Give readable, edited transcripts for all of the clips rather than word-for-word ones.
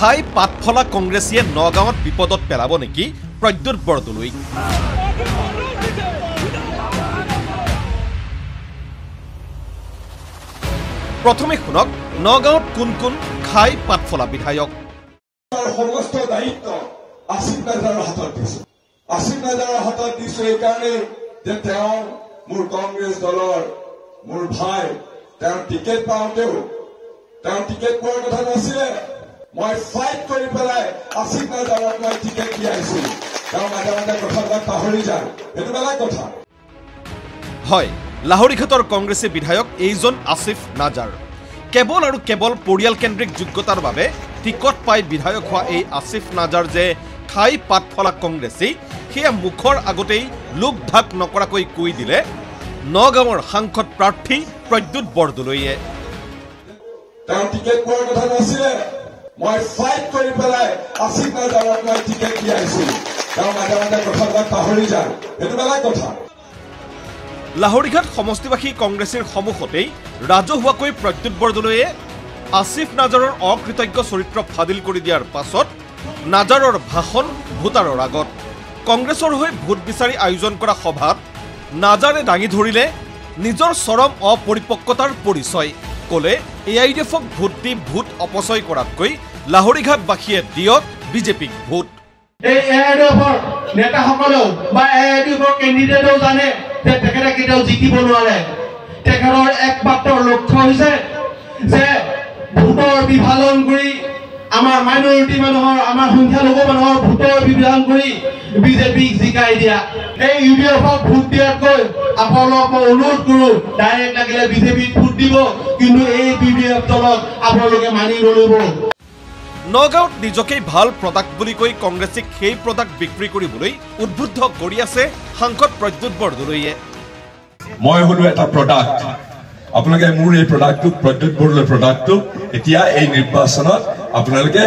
খাই পাতফলা কংগ্ৰেছীয়ে নগাঁৱত বিপদত পেলাব নেকি প্ৰদ্যুৎ বৰদলৈ প্ৰথমে শুনক নগাঁৱত কোন কোন খাই পাতফলা বিধায়ক সমস্ত দায়িত্ব আসিফ নাজাৰৰ হাতত দিছে আসিফ নাজাৰৰ হাতত দিছে এই কাৰণে যে তেওঁ মোৰ কংগ্ৰেছ দলৰ মোৰ ভাই তেওঁ টিকেট পাওঁতেও তেওঁ টিকেট পোৱাৰ কথা নাছিলে মই ফাইট কৰি পেলাই আসিফ নাজাৰক মই টিকেট দিয়াইছিল তেওঁ মাজে মাজে কথাবিলাক পাহৰি যায় সেইটো বেলেগ কথা হয় লাহৰীঘাটৰ কংগ্ৰেছী বিধায়ক এইজন আসিফ নাজাৰ কেৱল আৰু কেৱল পৰিয়ালকেন্দ্ৰিক যোগ্যতাৰ বাবে টিকট পাই বিধায়ক হোৱা এই আসিফ নাজাৰ যে খাই পাতফলা কংগ্ৰেছী সেয়া মুখৰ আগতেই লোক ঢাক নকৰাকৈ কৈ দিলে নগাঁৱৰ সাংসদ প্ৰাৰ্থী প্ৰদ্যুৎ বৰদলৈয়ে তেওঁ টিকেট পোৱাৰ কথা নাছিলে মই ফাইট কৰি পেলাই আসিফ নাজাৰক মই টিকেট দিয়াইছিল তেওঁ মাজে মাজে কথাবিলাক পাহৰি যায় সেইটো বেলেগ কথা লাহৰীঘাট সমষ্টিবাসী কংগ্ৰেছীৰ সন্মুখতেই ৰাজহুৱাকৈ প্ৰদ্যুৎ বৰদলৈয়ে আসিফ নাজাৰৰ অকৃতজ্ঞ চৰিত্ৰ ফাদিল কৰি দিয়াৰ পাছত নাজাৰৰ ভাষণ ভোটাৰৰ আগত কংগ্ৰেছৰ হৈ ভোট বিচাৰি আয়োজন কৰা সভাত নাজাৰে দাঙি ধৰিলে নিজৰ চৰম অপৰিপক্কতাৰ পৰিচয় ক'লে AIDFক ভোট দি ভোট অপচয় কৰাতকৈ লাহৰীঘাটবাসীয়ে দিয়ক বিজেপিক ভোট এই AIDFৰ নেতাসকলেও বা AIDFৰ কেণ্ডিডেটেও জানে যে তেখেতে কেতিয়াও জিকিব নোৱাৰে তেখেতৰ একমাত্ৰ লক্ষ্য হৈছে যে ভোটৰ বিভাজন কৰি আমাৰ মাইনৰিটি মানুহৰ আমাৰ সংখ্যালঘু মানুহৰ ভোটৰ বিভাজন কৰি বিজেপিক জিকাই দিয়া এই UDFক ভোট দিয়াতকৈ আপোনালোকক অনুৰোধ কৰোঁ ডাইৰেক্ট লাগিলে বিজেপিক ভোট দিব কিন্তু এই UDF দলক আপোনালোকে মানি নল'ব নগাঁৱত নিজকেই ভাল প্ৰডাক্ট বুলি কৈ কংগ্ৰেছীক সেই প্ৰডাক্ট বিক্ৰী কৰিবলৈ উদ্বুদ্ধ কৰি আছে সাংসদ প্ৰদ্যুৎ বৰদলৈয়ে মই হলো এটা প্ৰডাক্ট আপোনালোকে মোৰ এই প্ৰডাক্টটো প্ৰদ্যুৎ বৰদলৈৰ প্ৰডাক্টটো এতিয়া এই নিৰ্বাচনত আপোনালোকে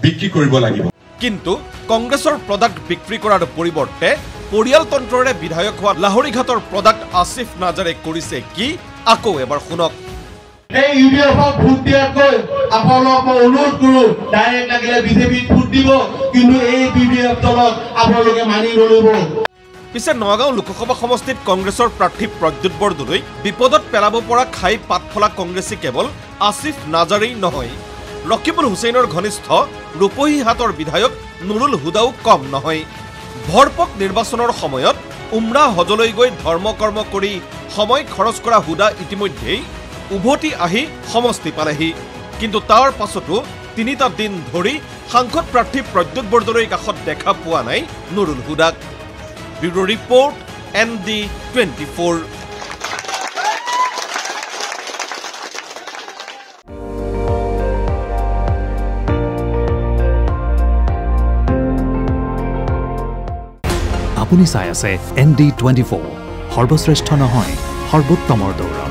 বিক্ৰী কৰিব লাগিব কিন্তু কংগ্ৰেছৰ প্ৰডাক্ট বিক্ৰী কৰাৰ পৰিৱৰ্তে পৰিয়ালতন্ত্ৰৰে বিধায়ক হোৱা লাহৰীঘাটৰ প্ৰডাক্ট আসিফ নাজাৰে কৰিছে কি আকৌ এবাৰ শুনক এই UDFক ভোট দিয়াতকৈ আপোনালোকক অনুৰোধ কৰোঁ ডাইৰেক্ট লাগিলে বিজেপিক ভোট দিব কিন্তু এই UDF দলক আপোনালোকে মানি নল'ব পিছে নগাঁও লোকসভা সমষ্টিত কংগ্ৰেছৰ প্ৰাৰ্থী প্ৰদ্যুৎ বৰদলৈ বিপদত পেলাব পৰা খাই পাতফলা কংগ্ৰেছী কেৱল আসিফ নাজাৰেই নহয় ৰকিবুল হুছেইনৰ ঘনিষ্ঠ ৰূপহীহাটৰ বিধায়ক নুৰুল হুদাও কম নহয় ভৰপক নিৰ্বাচনৰ সময়ত উমৰা হজলৈ গৈ ধৰ্মকৰ্ম কৰি সময় খৰচ কৰা হুদা ইতিমধ্যেই উভতি আহি সমষ্টি পালেহি কিন্তু তাৰ পাছতো তিনিটা দিন ধৰি সাংসদ প্ৰাৰ্থী প্ৰদ্যুৎ বৰদলৈৰ কাষত দেখা পোৱা নাই নুৰুল হুদাক ব্যুৰো ৰিপৰ্ট ND24 আপুনি চাই আছে ND24 সৰ্বশ্ৰেষ্ঠ নহয় সৰ্বোত্তমৰ দৌৰ